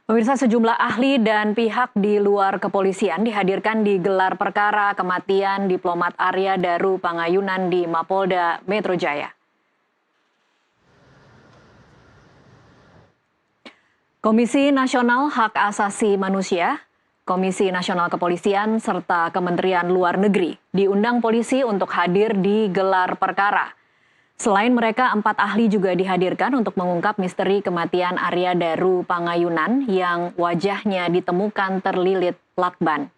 Pemirsa, sejumlah ahli dan pihak di luar kepolisian dihadirkan di gelar perkara kematian diplomat Arya Daru Pangayunan di Mapolda Metro Jaya. Komisi Nasional Hak Asasi Manusia, Komisi Nasional Kepolisian, serta Kementerian Luar Negeri diundang polisi untuk hadir di gelar perkara. Selain mereka, 4 ahli juga dihadirkan untuk mengungkap misteri kematian Arya Daru Pangayunan yang wajahnya ditemukan terlilit lakban.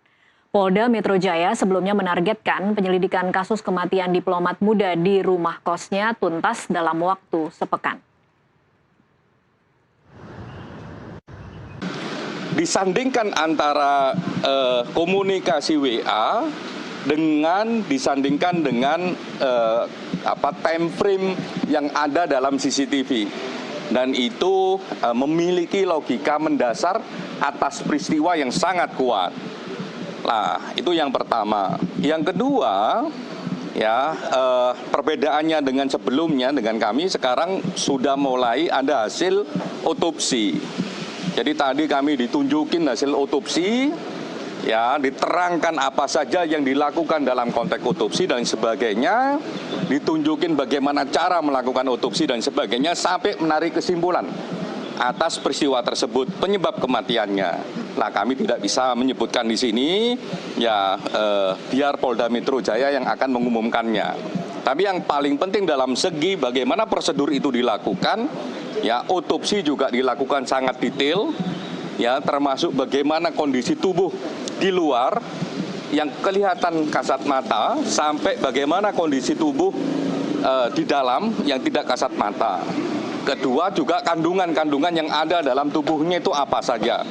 Polda Metro Jaya sebelumnya menargetkan penyelidikan kasus kematian diplomat muda di rumah kosnya tuntas dalam waktu sepekan. Disandingkan antara komunikasi WA disandingkan dengan time frame yang ada dalam CCTV, dan itu memiliki logika mendasar atas peristiwa yang sangat kuat. Nah, itu yang pertama. Yang kedua, perbedaannya dengan sebelumnya, dengan kami sekarang sudah mulai ada hasil otopsi. Jadi tadi kami ditunjukin hasil otopsi, diterangkan apa saja yang dilakukan dalam konteks otopsi dan sebagainya, ditunjukin bagaimana cara melakukan otopsi dan sebagainya, sampai menarik kesimpulan atas peristiwa tersebut, penyebab kematiannya. Nah, kami tidak bisa menyebutkan di sini, biar Polda Metro Jaya yang akan mengumumkannya. Tapi yang paling penting dalam segi bagaimana prosedur itu dilakukan, otopsi juga dilakukan sangat detail, termasuk bagaimana kondisi tubuh di luar yang kelihatan kasat mata sampai bagaimana kondisi tubuh di dalam yang tidak kasat mata. Kedua juga kandungan-kandungan yang ada dalam tubuhnya itu apa saja.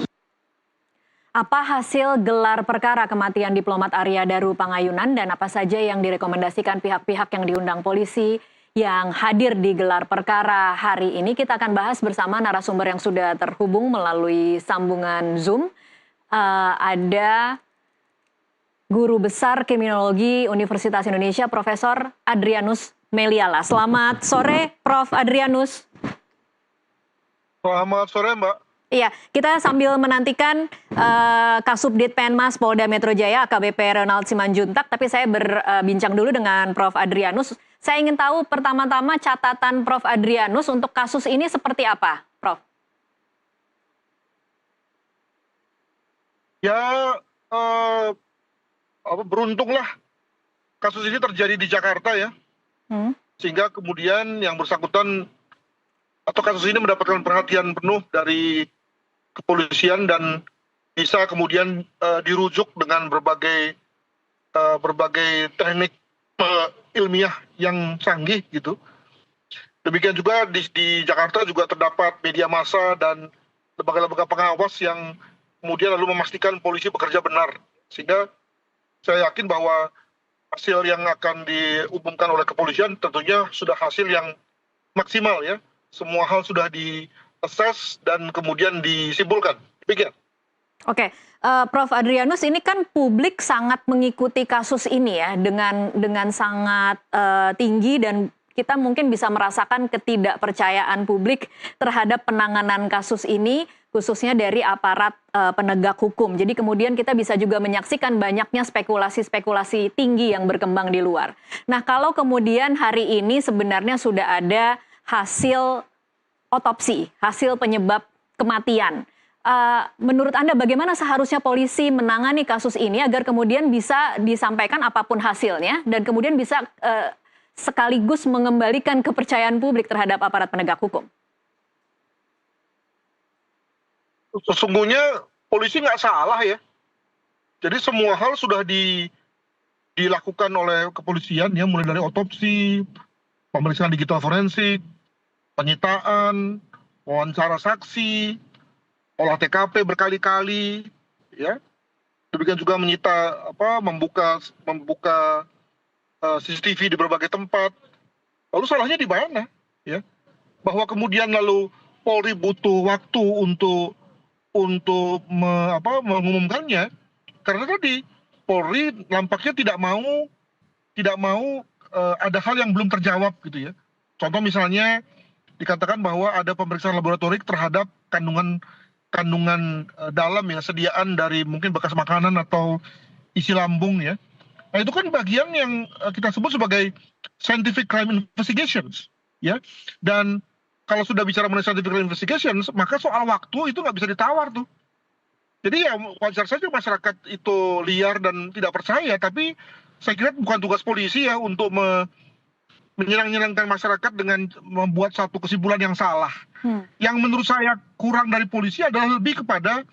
Apa hasil gelar perkara kematian diplomat Arya Daru Pangayunan dan apa saja yang direkomendasikan pihak-pihak yang diundang polisi yang hadir di gelar perkara hari ini? Kita akan bahas bersama narasumber yang sudah terhubung melalui sambungan Zoom. Ada Guru Besar Kriminologi Universitas Indonesia, Profesor Adrianus Meliala. Selamat sore, Prof. Adrianus. Selamat sore, Mbak. Iya, kita sambil menantikan Kasubdit Penmas Polda Metro Jaya AKBP Ronald Simanjuntak, tapi saya berbincang dulu dengan Prof. Adrianus. Saya ingin tahu pertama-tama catatan Prof. Adrianus untuk kasus ini seperti apa, Prof? Beruntunglah kasus ini terjadi di Jakarta sehingga kemudian yang bersangkutan atau kasus ini mendapatkan perhatian penuh dari kepolisian dan bisa kemudian dirujuk dengan berbagai teknik ilmiah yang canggih gitu. Demikian juga di Jakarta juga terdapat media massa dan lembaga-lembaga pengawas yang kemudian lalu memastikan polisi bekerja benar, sehingga saya yakin bahwa hasil yang akan diumumkan oleh kepolisian tentunya sudah hasil yang maksimal semua hal sudah di-assess dan kemudian disimpulkan. Demikian. Oke, Prof. Adrianus, ini kan publik sangat mengikuti kasus ini dengan sangat tinggi, dan kita mungkin bisa merasakan ketidakpercayaan publik terhadap penanganan kasus ini, khususnya dari aparat penegak hukum. Jadi kemudian kita bisa juga menyaksikan banyaknya spekulasi-spekulasi tinggi yang berkembang di luar. Nah, kalau kemudian hari ini sebenarnya sudah ada hasil otopsi, hasil penyebab kematian. Menurut Anda bagaimana seharusnya polisi menangani kasus ini agar kemudian bisa disampaikan apapun hasilnya dan kemudian bisa sekaligus mengembalikan kepercayaan publik terhadap aparat penegak hukum? Sesungguhnya polisi nggak salah Jadi semua hal sudah dilakukan oleh kepolisian mulai dari otopsi, pemeriksaan digital forensik, penyitaan, wawancara saksi, olah TKP berkali-kali, Demikian juga membuka CCTV di berbagai tempat. Lalu salahnya di mana? Bahwa kemudian lalu Polri butuh waktu untuk mengumumkannya, karena tadi Polri nampaknya tidak mau ada hal yang belum terjawab gitu Contoh misalnya dikatakan bahwa ada pemeriksaan laboratorik terhadap kandungan kandungan dalam ya, sediaan dari mungkin bekas makanan atau isi lambung ya. Nah itu kan bagian yang kita sebut sebagai scientific crime investigations ya. Dan kalau sudah bicara mengenai scientific crime investigations, maka soal waktu itu nggak bisa ditawar tuh. Jadi ya wajar saja masyarakat itu liar dan tidak percaya, tapi saya kira bukan tugas polisi ya untuk menyerang-nyerangkan masyarakat dengan membuat satu kesimpulan yang salah. Yang menurut saya kurang dari polisi adalah lebih kepada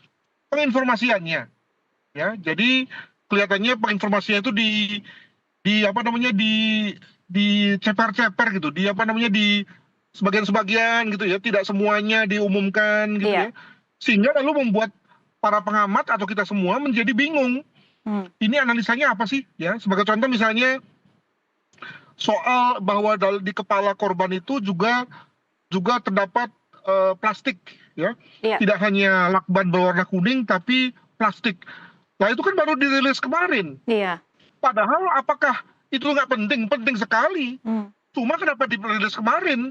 penginformasiannya. Ya, jadi kelihatannya penginformasinya itu di ceper-ceper gitu, di sebagian-sebagian gitu ya, tidak semuanya diumumkan gitu ya. Sehingga lalu membuat para pengamat atau kita semua menjadi bingung. Ini analisanya apa sih? Ya, sebagai contoh misalnya soal bahwa di kepala korban itu juga terdapat plastik ya. Tidak hanya lakban berwarna kuning tapi plastik. Nah itu kan baru dirilis kemarin. Padahal apakah itu nggak penting? Penting sekali. Cuma kenapa dirilis kemarin?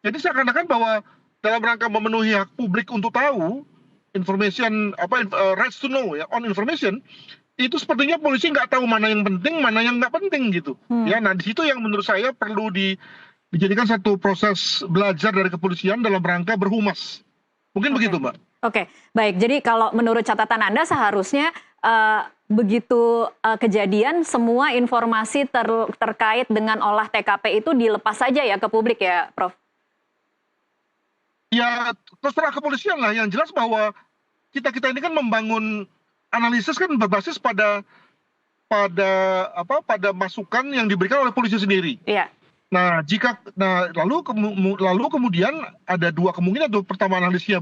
Jadi seakan-akan bahwa dalam rangka memenuhi hak publik untuk tahu information rights to know ya, on information, itu sepertinya polisi nggak tahu mana yang penting, mana yang nggak penting gitu. Ya, nah di situ yang menurut saya perlu dijadikan satu proses belajar dari kepolisian dalam rangka berhumas. Mungkin begitu, Mbak. Oke, baik. Jadi kalau menurut catatan Anda seharusnya begitu kejadian semua informasi terkait dengan olah TKP itu dilepas saja ya ke publik ya, Prof? Ya, terserah kepolisian lah. Yang jelas bahwa kita ini kan membangun analisis kan berbasis pada masukan yang diberikan oleh polisi sendiri. Nah, lalu kemudian ada dua kemungkinan tuh. Pertama, analisnya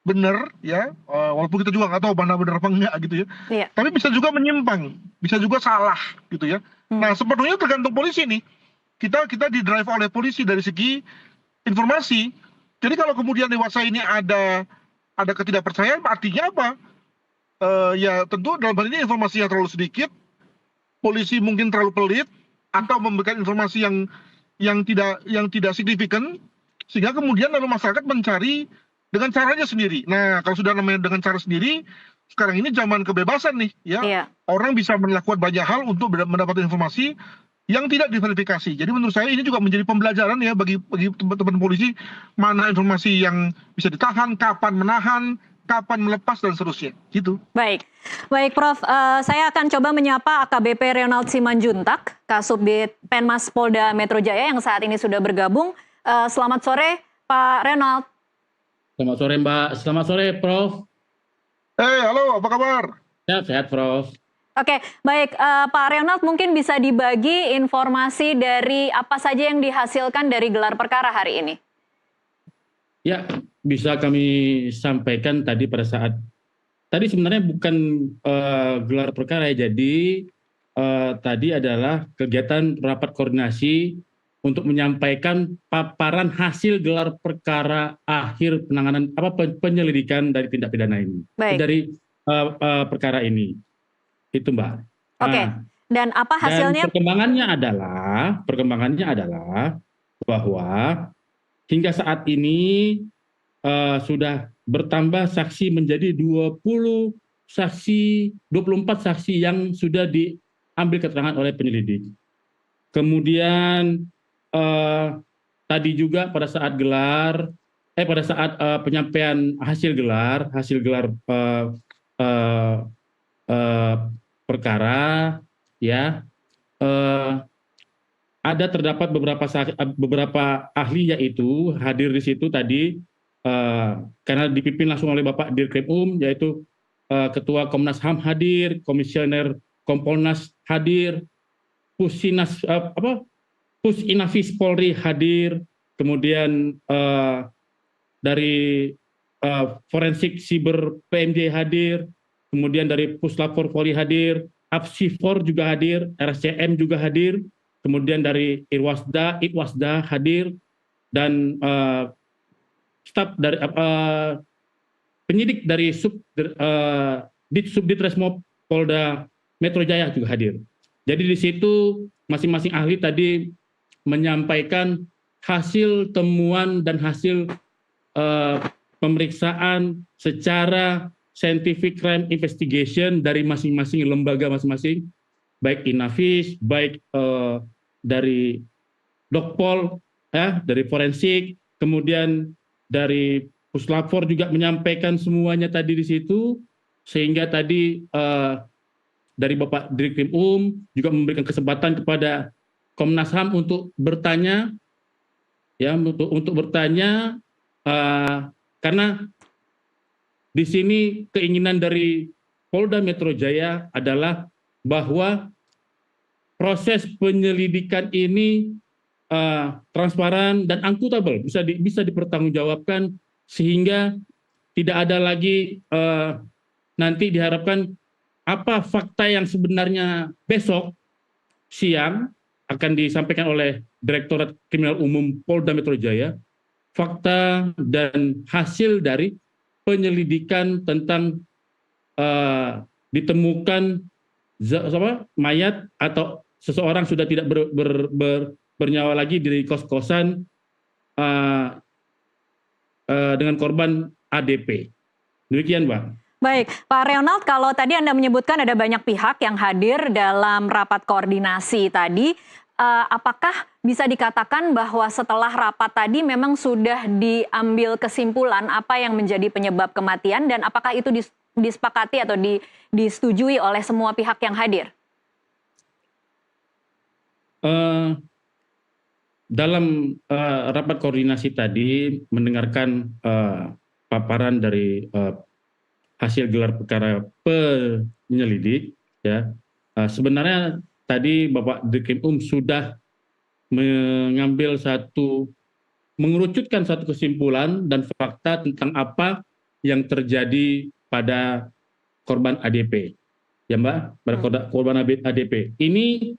benar ya, walaupun kita juga nggak tahu mana benar apa enggak gitu ya. Tapi bisa juga menyimpang, bisa juga salah gitu ya. Nah, sepenuhnya tergantung polisi nih. Kita didrive oleh polisi dari segi informasi. Jadi kalau kemudian dewasa ini ada ketidakpercayaan, artinya apa? Ya tentu dalam hal ini informasinya terlalu sedikit, polisi mungkin terlalu pelit atau memberikan informasi yang tidak signifikan, sehingga kemudian lalu masyarakat mencari dengan caranya sendiri. Nah kalau sudah namanya dengan cara sendiri, sekarang ini zaman kebebasan nih ya. Orang bisa melakukan banyak hal untuk mendapatkan informasi yang tidak diverifikasi. Jadi menurut saya ini juga menjadi pembelajaran ya bagi teman-teman polisi, mana informasi yang bisa ditahan, kapan menahan, kapan melepas dan seterusnya gitu. Baik Prof, saya akan coba menyapa AKBP Reynald Simanjuntak, Kasubdit Penmas Polda Metro Jaya yang saat ini sudah bergabung. Selamat sore Pak Reynald. Selamat sore Mbak, selamat sore Prof. Halo, apa kabar? Sehat Prof. Oke, baik Pak Reynald, mungkin bisa dibagi informasi dari apa saja yang dihasilkan dari gelar perkara hari ini? Ya, bisa kami sampaikan tadi pada saat, tadi sebenarnya bukan gelar perkara ya, jadi tadi adalah kegiatan rapat koordinasi untuk menyampaikan paparan hasil gelar perkara akhir penanganan penyelidikan dari tindak pidana ini. Dari perkara ini. Itu Mbak. Oke. Dan apa hasilnya? Dan perkembangannya adalah bahwa hingga saat ini sudah bertambah saksi menjadi 24 saksi yang sudah diambil keterangan oleh penyelidik. Kemudian tadi juga pada saat penyampaian hasil gelar perkara ya, terdapat beberapa ahli yaitu hadir di situ tadi karena dipimpin langsung oleh Bapak Dirkrim yaitu Ketua Komnas HAM hadir, Komisioner Kompolnas hadir, Pusinafis Polri hadir, kemudian dari Forensik Siber PMJ hadir, kemudian dari Puslapor Polri hadir, Apsifor juga hadir, RSCM juga hadir, kemudian dari Itwasda hadir, dan staf dari penyidik dari Subdit Resmob Polda Metro Jaya juga hadir. Jadi di situ masing-masing ahli tadi menyampaikan hasil temuan dan hasil pemeriksaan secara scientific crime investigation dari masing-masing lembaga masing-masing, baik Inavis, baik dari Dokpol, ya, dari forensik, kemudian dari Puslapfor juga menyampaikan semuanya tadi di situ, sehingga tadi dari Bapak Dirkrim juga memberikan kesempatan kepada Komnas HAM untuk bertanya, ya, untuk bertanya, karena di sini keinginan dari Polda Metro Jaya adalah bahwa proses penyelidikan ini transparan dan akuntabel, bisa dipertanggungjawabkan, sehingga tidak ada lagi nanti diharapkan apa fakta yang sebenarnya besok siang akan disampaikan oleh Direktorat Kriminal Umum Polda Metro Jaya, fakta dan hasil dari penyelidikan tentang ditemukan mayat atau seseorang sudah tidak bernyawa lagi di kos-kosan dengan korban ADP. Demikian, Mbak. Baik, Pak Reonald, kalau tadi Anda menyebutkan ada banyak pihak yang hadir dalam rapat koordinasi tadi, apakah bisa dikatakan bahwa setelah rapat tadi memang sudah diambil kesimpulan apa yang menjadi penyebab kematian, dan apakah itu disepakati atau disetujui oleh semua pihak yang hadir? Dalam rapat koordinasi tadi mendengarkan paparan dari hasil gelar perkara penyelidik, ya, sebenarnya tadi Bapak Dirkrim sudah mengerucutkan satu kesimpulan dan fakta tentang apa yang terjadi pada korban ADP, ya Mbak, pada korban ADP. Ini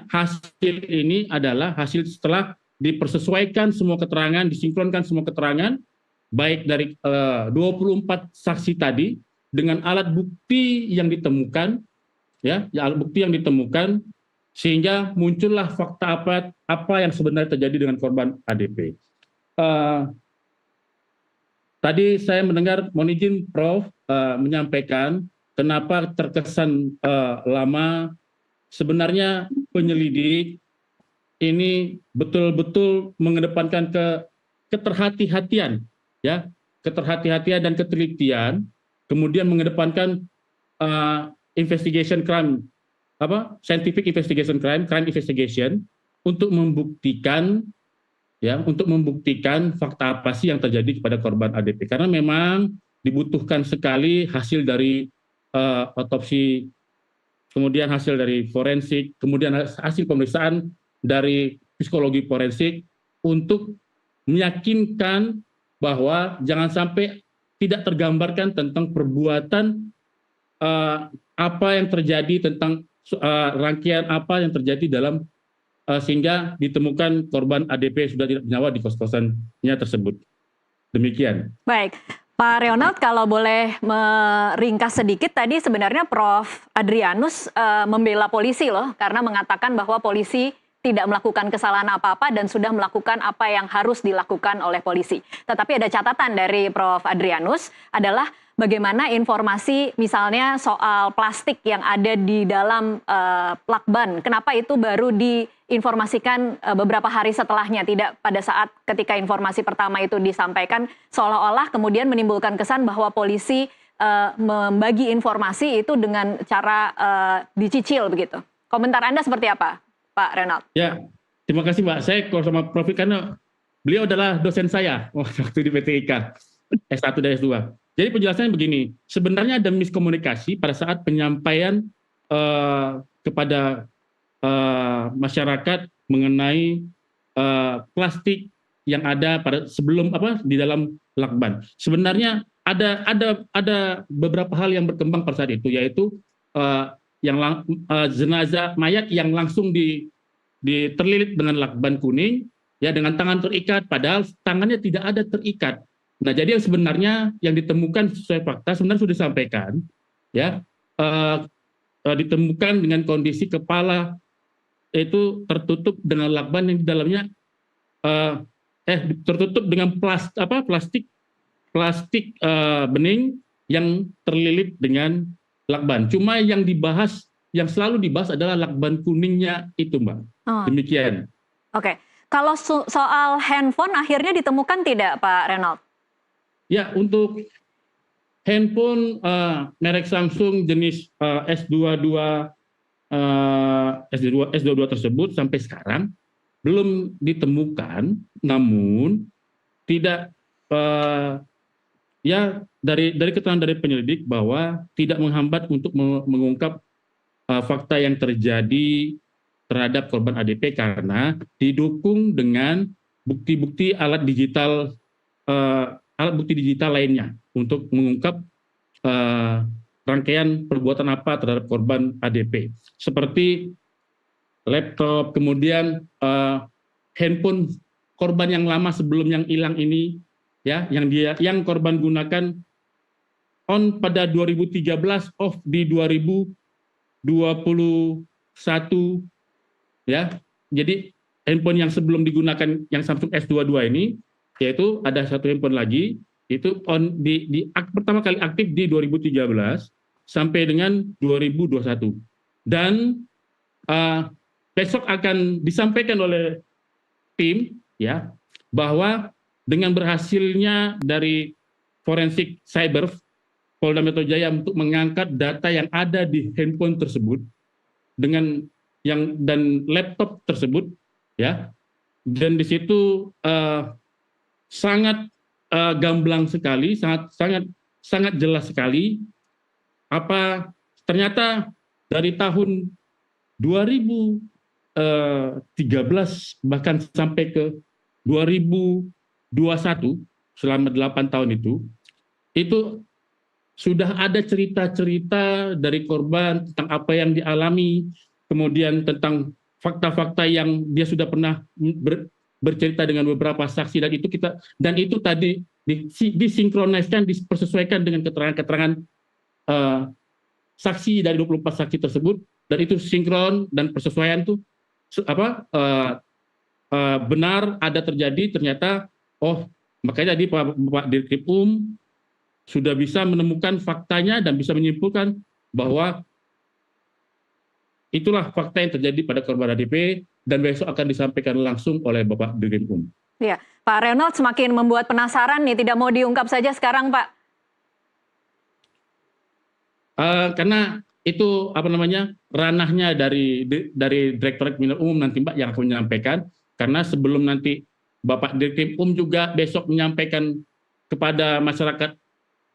hasil ini adalah hasil setelah dipersesuaikan semua keterangan, disinkronkan semua keterangan, baik dari 24 saksi tadi dengan alat bukti yang ditemukan, ya, alat bukti yang ditemukan, sehingga muncullah fakta apa yang sebenarnya terjadi dengan korban ADP. Tadi saya mendengar, mohon izin Prof menyampaikan kenapa terkesan lama. Sebenarnya penyelidik ini betul-betul mengedepankan keterhati-hatian, ya, keterhati-hatian dan ketelitian, kemudian mengedepankan investigation crime, scientific investigation crime investigation, untuk membuktikan, ya, fakta apa sih yang terjadi kepada korban ADP, karena memang dibutuhkan sekali hasil dari otopsi, kemudian hasil dari forensik, kemudian hasil pemeriksaan dari psikologi forensik untuk meyakinkan bahwa jangan sampai tidak tergambarkan tentang perbuatan apa yang terjadi, tentang rangkaian apa yang terjadi dalam sehingga ditemukan korban ADP sudah tidak bernyawa di kos-kosannya tersebut. Demikian. Baik. Pak Reonald, kalau boleh meringkas sedikit, tadi sebenarnya Prof. Adrianus membela polisi loh, karena mengatakan bahwa polisi tidak melakukan kesalahan apa-apa dan sudah melakukan apa yang harus dilakukan oleh polisi. Tetapi ada catatan dari Prof. Adrianus adalah bagaimana informasi misalnya soal plastik yang ada di dalam lakban. Kenapa itu baru diinformasikan beberapa hari setelahnya, tidak pada saat ketika informasi pertama itu disampaikan, seolah-olah kemudian menimbulkan kesan bahwa polisi membagi informasi itu dengan cara dicicil begitu. Komentar Anda seperti apa, Pak Reonald? Ya, terima kasih Mbak. Saya kalau sama Prof. karena beliau adalah dosen saya waktu di PTIK S1 dan S2. Jadi penjelasannya begini, sebenarnya ada miskomunikasi pada saat penyampaian kepada masyarakat mengenai plastik yang ada sebelum di dalam lakban. Sebenarnya ada beberapa hal yang berkembang pada saat itu, yaitu jenazah mayat yang langsung terlilit dengan lakban kuning, ya, dengan tangan terikat, padahal tangannya tidak ada terikat. Nah, jadi yang sebenarnya yang ditemukan sesuai fakta sebenarnya sudah disampaikan, ya, ditemukan dengan kondisi kepala itu tertutup dengan lakban yang di dalamnya eh, tertutup dengan plastik bening yang terlilit dengan lakban. Cuma yang selalu dibahas adalah lakban kuningnya itu, Mbak. Oh, Demikian. oke. Kalau soal handphone akhirnya ditemukan tidak, Pak Reynold? Ya, untuk handphone merek Samsung jenis S22 S22 tersebut sampai sekarang belum ditemukan, namun tidak ya dari keterangan dari penyelidik bahwa tidak menghambat untuk mengungkap fakta yang terjadi terhadap korban ADP karena didukung dengan bukti-bukti alat bukti digital lainnya untuk mengungkap rangkaian perbuatan apa terhadap korban ADP, seperti laptop, kemudian handphone korban yang lama sebelum yang hilang ini, ya, yang korban gunakan on pada 2013, off di 2021, ya. Jadi handphone yang sebelum digunakan yang Samsung S22 ini, yaitu ada satu handphone lagi, itu pertama kali aktif di 2013 sampai dengan 2021. Dan besok akan disampaikan oleh tim, ya, bahwa dengan berhasilnya dari forensik cyber Polda Metro Jaya untuk mengangkat data yang ada di handphone tersebut dan laptop tersebut, ya, dan di situ sangat gamblang sekali, sangat jelas sekali apa ternyata dari tahun 2013 bahkan sampai ke 2021, selama 8 tahun itu sudah ada cerita-cerita dari korban tentang apa yang dialami, kemudian tentang fakta-fakta yang dia sudah pernah bercerita dengan beberapa saksi, dan itu tadi disinkroniskan, dipersesuaikan dengan keterangan-keterangan saksi dari 24 saksi tersebut, dan itu sinkron dan persesuaian itu benar ada terjadi. Ternyata makanya tadi Pak Dirkrim sudah bisa menemukan faktanya dan bisa menyimpulkan bahwa itulah fakta yang terjadi pada korban ADP, dan besok akan disampaikan langsung oleh Bapak Dirkrim. Ya, Pak Reynold semakin membuat penasaran nih, tidak mau diungkap saja sekarang, Pak? Karena itu ranahnya dari Direktorat Kriminal Umum nanti, Mbak, yang akan menyampaikan. Karena sebelum nanti Bapak Dirkrim juga besok menyampaikan kepada masyarakat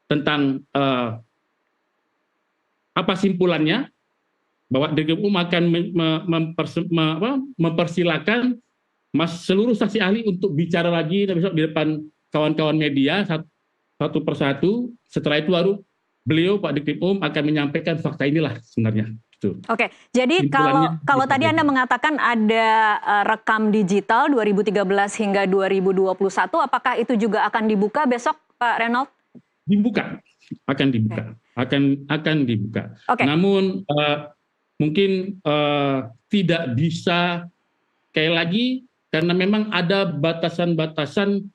tentang apa simpulannya, bahwa Dirkrim akan mempersilahkan seluruh saksi ahli untuk bicara lagi besok di depan kawan-kawan media satu persatu. Setelah itu baru beliau, Pak Dirkrim, akan menyampaikan fakta inilah sebenarnya. Oke, jadi kalau tadi Anda mengatakan ada rekam digital 2013 hingga 2021, apakah itu juga akan dibuka besok, Pak Reynold? Akan dibuka. Okay. Namun mungkin tidak bisa sekali lagi karena memang ada batasan-batasan.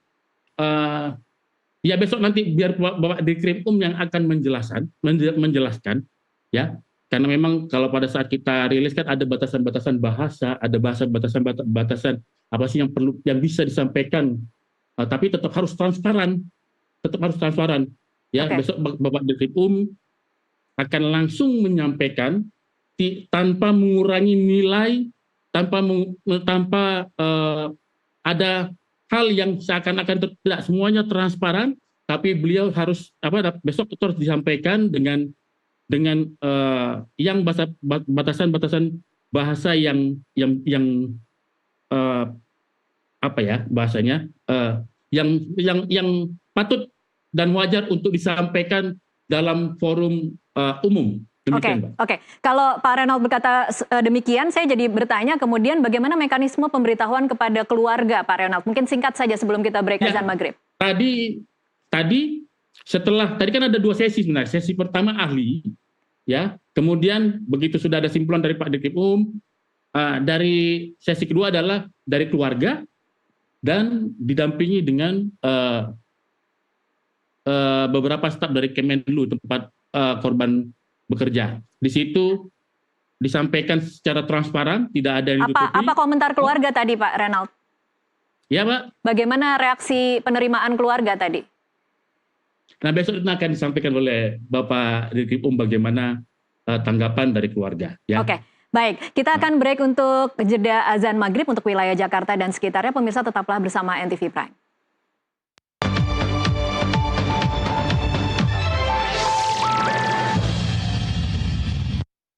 Ya besok nanti biar Bapak Dirkrim yang akan menjelaskan, ya, karena memang kalau pada saat kita rilis kan ada batasan-batasan bahasa, ada batasan apa sih yang bisa disampaikan, tapi tetap harus transparan, ya. Okay. Besok Bapak Dirkrim akan langsung menyampaikan tanpa mengurangi nilai, tanpa ada hal yang seakan-akan tidak semuanya transparan, tapi beliau harus besok itu harus disampaikan dengan yang batasan-batasan bahasa yang bahasanya yang patut dan wajar untuk disampaikan dalam forum umum. Oke. Kalau Pak Reynold berkata demikian, saya jadi bertanya kemudian bagaimana mekanisme pemberitahuan kepada keluarga, Pak Reynold? Mungkin singkat saja sebelum kita break azan maghrib. Tadi kan ada 2 sesi sebenarnya. Sesi pertama ahli, ya. Kemudian begitu sudah ada simpulan dari Pak Dirkrim, dari sesi kedua adalah dari keluarga, dan didampingi dengan beberapa staf dari Kemenlu tempat korban bekerja. Di situ disampaikan secara transparan, tidak ada yang ditutupi. Apa komentar keluarga tadi Pak Renald? Ya Pak. Bagaimana reaksi penerimaan keluarga tadi? Nah besok itu akan disampaikan oleh Bapak Dirkrim bagaimana tanggapan dari keluarga. Ya. Oke, baik. Kita akan break untuk jeda azan maghrib untuk wilayah Jakarta dan sekitarnya. Pemirsa tetaplah bersama NTV Prime.